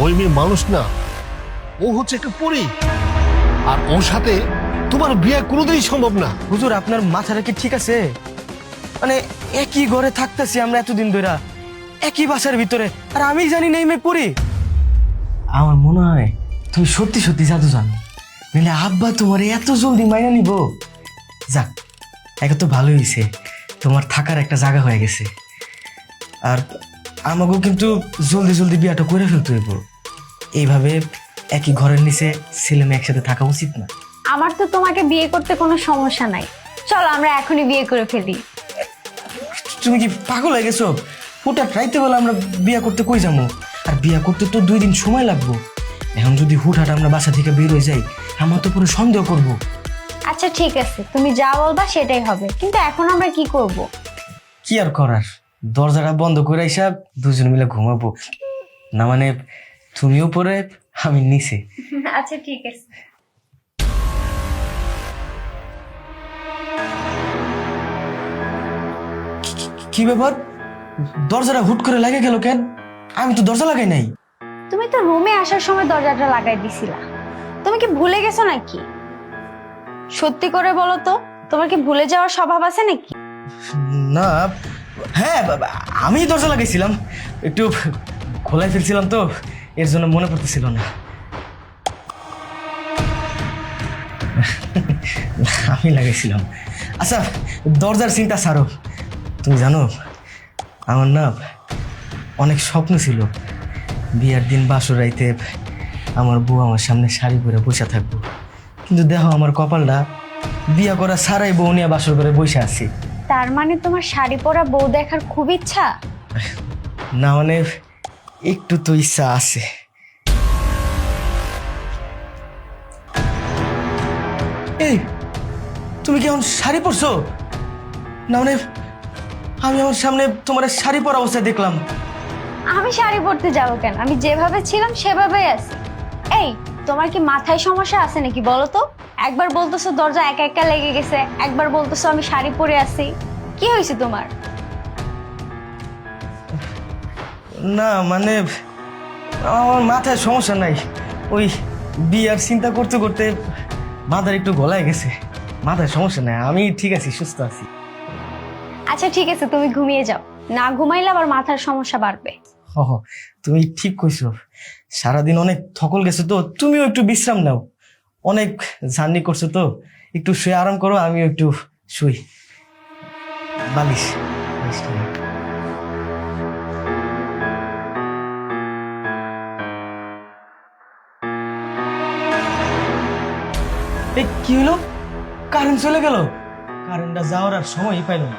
ওই মেয়ে মানুষ না, ও হচ্ছে একটা পরী। আর ওর সাথে তোমার বিয়ে কোনোদিনই সম্ভব না। হুজুর, আপনার মাথাটা কি ঠিক আছে? মানে একই ঘরে থাকতেছি আমরা এতদিন ধরে, একই বাসার ভিতরে, আর আমি জানি না এই মেয়ে পড়ি। আমার মনে হয় তুমি সত্যি সত্যি জাদু জানো, নাহলে আব্বা তোমার এত জলদি মাইনা নিব। যাক, এটা তো ভালোই হয়েছে, তোমার থাকার একটা জায়গা হয়ে গেছে। আর আমাকেও কিন্তু জলদি জলদি বিয়াটা করে ফেলতে হইব। এইভাবে একই ঘরের নিচে ছেলে মেয়ে একসাথে থাকা উচিত না। আমার তো তোমাকে বিয়ে করতে কোনো সমস্যা নাই, চলো আমরা এখনই বিয়ে করে ফেলি। তুমি কি পাগল হয়ে গেছো? হুটাট রাইতে বেলা আমরা বিয়া করতে কই যাবো? আর বিয়া করতে তো 2 দিন সময় লাগবো। এখন যদি হুটহাট আমরা বাসা থেকে বের হয়ে যাই, আমার তো পুরো সন্দেহ করব। আচ্ছা ঠিক আছে, তুমি যা বলবা সেটাই হবে, কিন্তু এখন আমরা কি করব? কি আর করার, দরজাটা বন্ধ করে এসে দুজন মিলে ঘুমাবো। না মানে তুমি উপরে আমি নিচে। আচ্ছা ঠিক আছে। কি ব্যাপার, দরজাটা হুট করে লাগে গেল কেন? আমি তো দরজা লাগাই নাই। তুমি তো রুমে আসার সময় দরজাটা লাগাই দিছিলা, তুমি কি ভুলে গেছো নাকি? সত্যি করে বলো তো, তোমার কি ভুলে যাওয়ার স্বভাব আছে নাকি? না, হ্যাঁ আমি দরজা লাগাইছিলাম, একটু খোলাই ফেলছিলাম তো, এর জন্য মনে পড়তেছিল না। আমি লাগাইছিলাম। আচ্ছা, দরজার চিন্তা ছাড়ো। তুমি জানো, আমার না অনেক স্বপ্ন ছিল, বিয়ার দিন বাসর রাইতে আমার বউ আমার সামনে শাড়ি পরে বসে থাকবো। কিন্তু দেখো আমার কপালটা, বিয়া করা সারাই বউ নিয়ে বাসর করে বসে আছি। তার মানে তোমার শাড়ি পরা বউ দেখার খুব ইচ্ছা? না মানে একটু তো ইচ্ছা আছে। এই, তুমি কি এখন শাড়ি পরছো? না মানে আমি আমার সামনে তোমার শাড়ি পরা অবস্থায় দেখলাম। আমি শাড়ি পরতে যাবো কেন? আমি যেভাবে ছিলাম সেভাবেই আছি। এই, তোমার কি মাথায় সমস্যা আছে নাকি বলো তো? একবার বলতেছো দরজা একা একা লেগে গেছে, একবার বলতেছো আমি শাড়ি পরে আছি। কি হয়েছে তোমার? না মানে আমার মাথায় সমস্যা নাই, ওই বিয়ার চিন্তা করতে করতে মাথার একটু গলায় গেছে। মাথায় সমস্যা নাই, আমি ঠিক আছি, সুস্থ আছি। আচ্ছা ঠিক আছে, তুমি ঘুমিয়ে যাও, না ঘুমাইলে আবার মাথার সমস্যা বাড়বে। ও, তুমি ঠিক কইছো, সারাদিন অনেক থকল গেছে তো, তুমিও একটু বিশ্রাম নাও। অনেক জার্নি করছো তো, একটু শুয়ে আরাম করো, আমিও একটু শুই। বালিশ বালিশটা নাও। এই কি হলো? কারেন্ট চলে গেল। কারেন্টটা যাওয়ার আর সময়ই পাইল না।